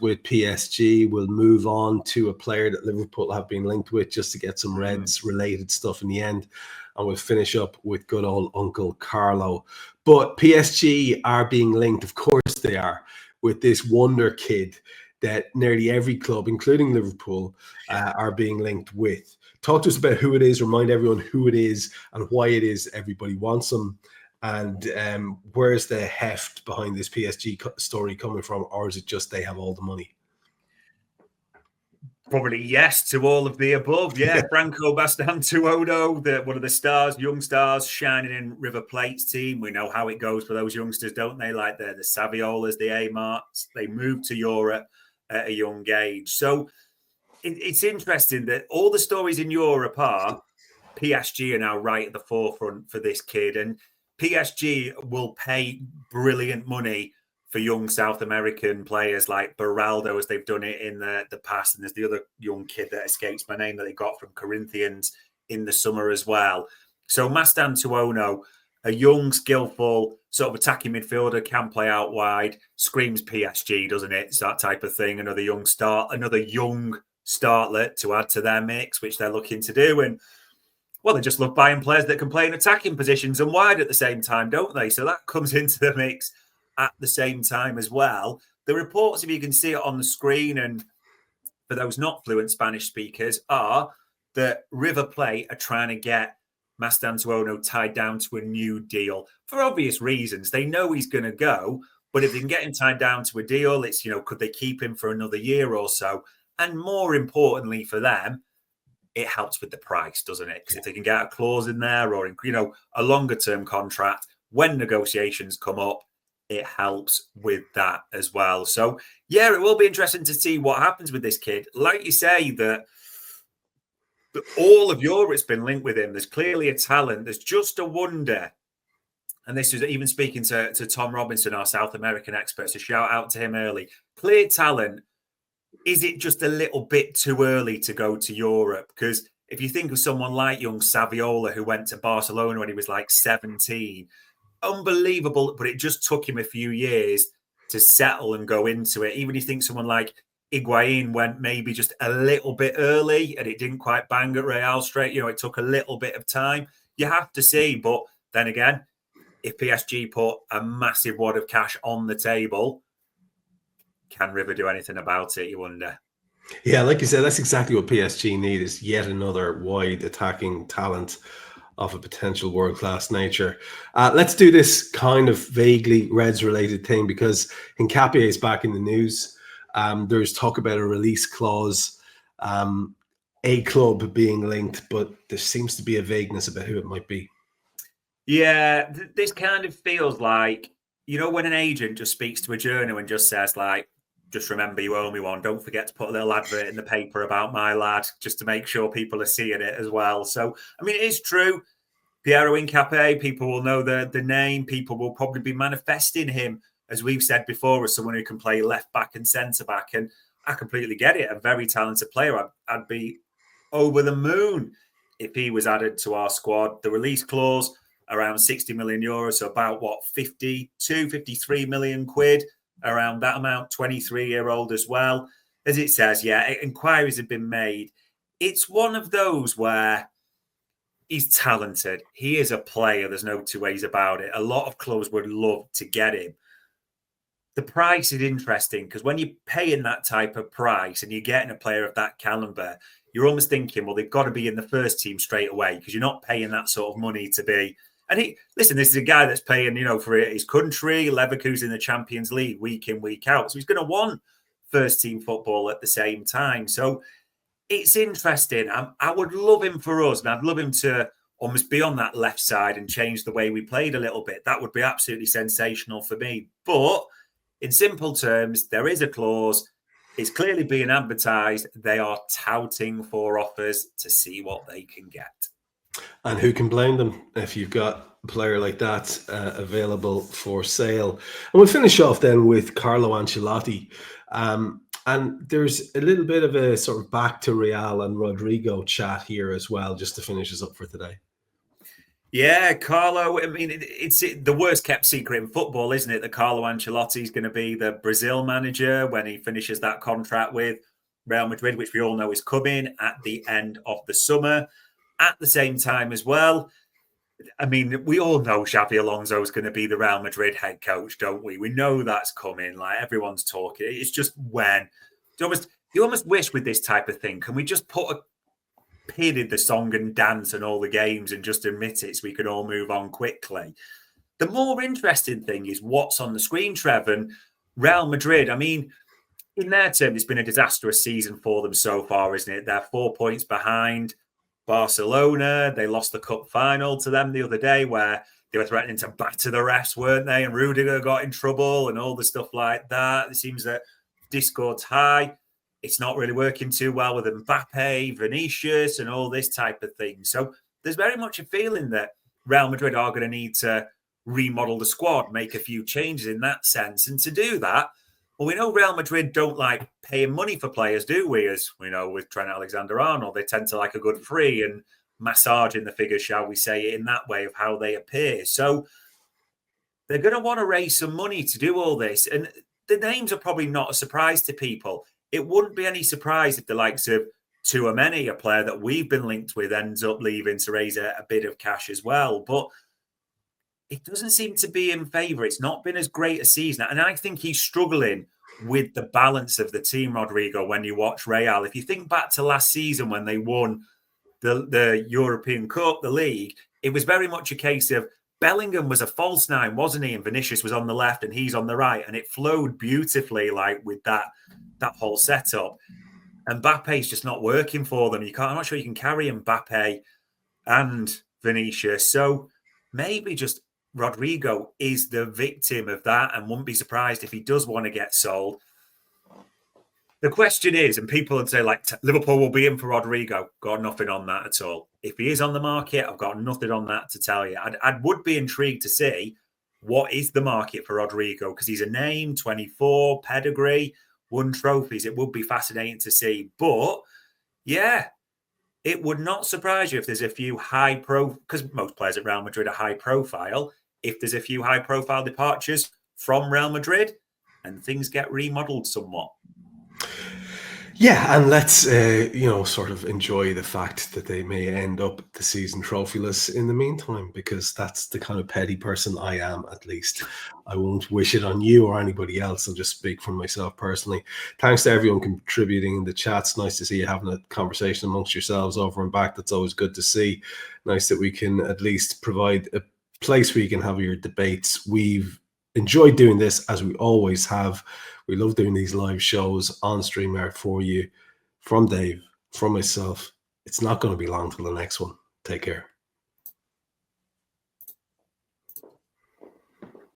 with PSG. We'll move on to a player that Liverpool have been linked with just to get some Reds-related stuff in the end. And we'll finish up with good old Uncle Carlo. But PSG are being linked, of course they are, with this wonder kid that nearly every club, including Liverpool, are being linked with. Talk to us about who it is, remind everyone who it is and why it is everybody wants him. And where's the heft behind this PSG story coming from? Or is it just they have all the money? Probably yes to all of the above. Yeah, Franco Bastantuono, one of the stars, young stars, shining in River Plate's team. We know how it goes for those youngsters, don't they? Like the Saviolas, the Amarts. They moved to Europe at a young age. So it's interesting that all the stories in Europe are PSG are now right at the forefront for this kid. And PSG will pay brilliant money for young South American players like Beraldo, as they've done it in the past. And there's the other young kid that escapes my name that they got from Corinthians in the summer as well. So Mastantuono, a young, skillful, sort of attacking midfielder, can play out wide, screams PSG, doesn't it? It's that type of thing. Another young startlet to add to their mix, which they're looking to do. And well, they just love buying players that can play in attacking positions and wide at the same time, don't they? So that comes into the mix at the same time as well. The reports, if you can see it on the screen, and for those not fluent Spanish speakers, are that River Plate are trying to get Mastantuono tied down to a new deal for obvious reasons. They know he's going to go, but if they can get him tied down to a deal, it's, could they keep him for another year or so? And more importantly for them, it helps with the price, doesn't it? Because if they can get a clause in there or, a longer term contract, when negotiations come up, it helps with that as well. So, yeah, it will be interesting to see what happens with this kid. Like you say, that all of Europe's been linked with him. There's clearly a talent. There's just a wonder. And this is even speaking to Tom Robinson, our South American expert, so shout out to him early. Clear talent. Is it just a little bit too early to go to Europe? Because if you think of someone like young Saviola, who went to Barcelona when he was like 17, unbelievable, but it just took him a few years to settle and go into it. Even if you think someone like Higuain went maybe just a little bit early and it didn't quite bang at Real straight, it took a little bit of time. You have to see. But then again, if PSG put a massive wad of cash on the table, can River do anything about it, you wonder? Yeah, like you said, that's exactly what PSG need, is yet another wide attacking talent of a potential world-class nature. Let's do this kind of vaguely Reds-related thing, because Hincapie is back in the news. There's talk about a release clause, a club being linked, but there seems to be a vagueness about who it might be. Yeah, this kind of feels like, when an agent just speaks to a journal and just says, like, just remember you owe me one. Don't forget to put a little advert in the paper about my lad, just to make sure people are seeing it as well. So, I mean, it is true. Piero Hincapie, people will know the name. People will probably be manifesting him, as we've said before, as someone who can play left back and centre back. And I completely get it. A very talented player. I'd be over the moon if he was added to our squad. The release clause, around 60 million euros, so about 53 million quid, around that amount, 23-year-old as well. As it says, yeah, inquiries have been made. It's one of those where he's talented. He is a player. There's no two ways about it. A lot of clubs would love to get him. The price is interesting, because when you're paying that type of price and you're getting a player of that caliber, you're almost thinking, well, they've got to be in the first team straight away, because you're not paying that sort of money to be. And listen, this is a guy that's paying, for his country, Leverkusen in the Champions League, week in, week out. So he's going to want first team football at the same time. So it's interesting. I would love him for us, and I'd love him to almost be on that left side and change the way we played a little bit. That would be absolutely sensational for me. But in simple terms, there is a clause. It's clearly being advertised. They are touting for offers to see what they can get. And who can blame them if you've got a player like that available for sale? And we'll finish off then with Carlo Ancelotti. And there's a little bit of a sort of back to Real and Rodrygo chat here as well, just to finish us up for today. Yeah, Carlo. I mean, it's the worst kept secret in football, isn't it? That Carlo Ancelotti is going to be the Brazil manager when he finishes that contract with Real Madrid, which we all know is coming at the end of the summer. At the same time, as well, I mean, we all know Xabi Alonso is going to be the Real Madrid head coach, don't we? We know that's coming. Like everyone's talking. It's just when you almost wish with this type of thing, can we just put a pin in the song and dance and all the games and just admit it so we can all move on quickly? The more interesting thing is what's on the screen, Trev. And Real Madrid, I mean, in their terms, it's been a disastrous season for them so far, isn't it? They're 4 points behind Barcelona. They lost the cup final to them the other day where they were threatening to batter the refs, weren't they? And Rodrygo got in trouble and all the stuff like that. It seems that discord's high. It's not really working too well with Mbappe, Vinicius, and all this type of thing. So there's very much a feeling that Real Madrid are going to need to remodel the squad, make a few changes in that sense. And to do that, well, we know Real Madrid don't like paying money for players, do we? As we know with Trent Alexander-Arnold, they tend to like a good free and massaging the figures, shall we say, in that way of how they appear. So they're going to want to raise some money to do all this. And the names are probably not a surprise to people. It wouldn't be any surprise if the likes of Tchouaméni, a player that we've been linked with, ends up leaving to raise a bit of cash as well. But it doesn't seem to be in favour. It's not been as great a season. And I think he's struggling with the balance of the team, Rodrygo, when you watch Real. If you think back to last season when they won the European Cup, the league, it was very much a case of Bellingham was a false nine, wasn't he? And Vinicius was on the left and he's on the right. And it flowed beautifully, like with that whole setup. And Mbappe's just not working for them. I'm not sure you can carry Mbappe and Vinicius. So maybe just Rodrygo is the victim of that and wouldn't be surprised if he does want to get sold. The question is, and people would say, like, Liverpool will be in for Rodrygo. Got nothing on that at all. If he is on the market, I've got nothing on that to tell you. I would be intrigued to see what is the market for Rodrygo, because he's a name, 24, pedigree, won trophies. It would be fascinating to see. But, yeah, it would not surprise you if there's a few because most players at Real Madrid are high profile. If there's a few high profile departures from Real Madrid and things get remodeled somewhat. Yeah, and let's, sort of enjoy the fact that they may end up the season trophyless in the meantime, because that's the kind of petty person I am, at least. I won't wish it on you or anybody else. I'll just speak for myself personally. Thanks to everyone contributing in the chat. It's nice to see you having a conversation amongst yourselves over and back. That's always good to see. Nice that we can at least provide a place where you can have your debates. We've enjoyed doing this, as we always have. We love doing these live shows on StreamYard for you. From Dave, from myself, it's not going to be long till the next one. Take care.